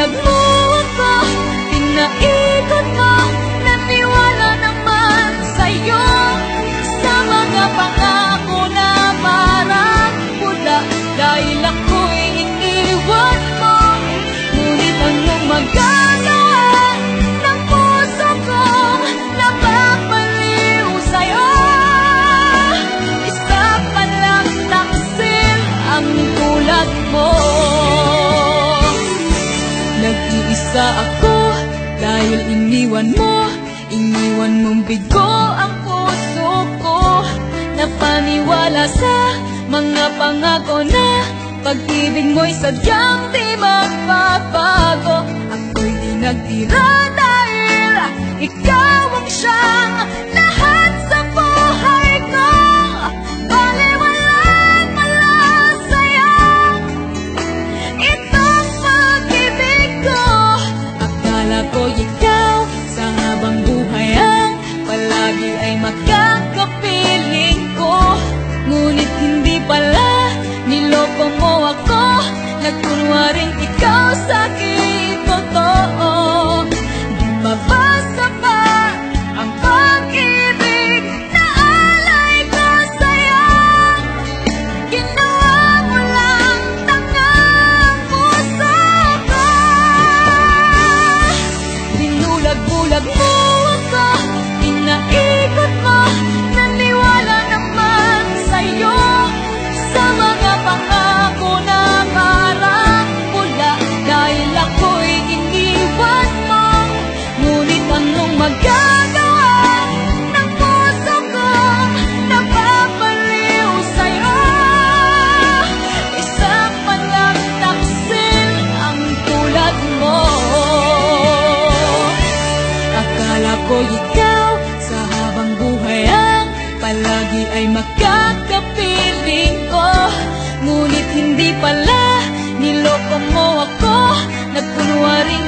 Binulag mo ako, pinaikot mo, naniwala naman sa'yo. Sa mga pangako na parang pula, dahil ako'y iniwan mo. Ngunit anong magagawa ng puso kong napapaliw sa'yo? Isa palang taksil ang tulad mo. Nag-iisa ako dahil iniwan mong bigo ang puso ko. Napaniwala sa mga pangako na pag-ibig mo'y sadyang di magbabago. Ako'y di nagtira dahil ikaw ang siyang lahat sa buhay ko. Baliwalaan malasaya itong pag-ibig ko. Akala ko ikaw sa habang buhay ang palagi ay makakapiling ko. Ngunit hindi pala, niloko mo ako. Nagkunwaring ikaw sa'kin totoo. Di ba ba sapat ang pag-ibig na alay ko sa'yo? Ginawa mo lang tangang puso ko. Binulag-bulag mo ako, pinaikot mo, naniwala naman sa'yo. Sa mga pangako na parang pula, dahil ako'y iniwan mo. Ngunit anong magagawa ng puso kong napapaliw sa'yo? Isang palang taksil ang tulad mo. Akala ko ikaw sa habang buhay ang palagi ay makakapiling ko. Ngunit hindi pala, niloko mo ako. Nagkunwaring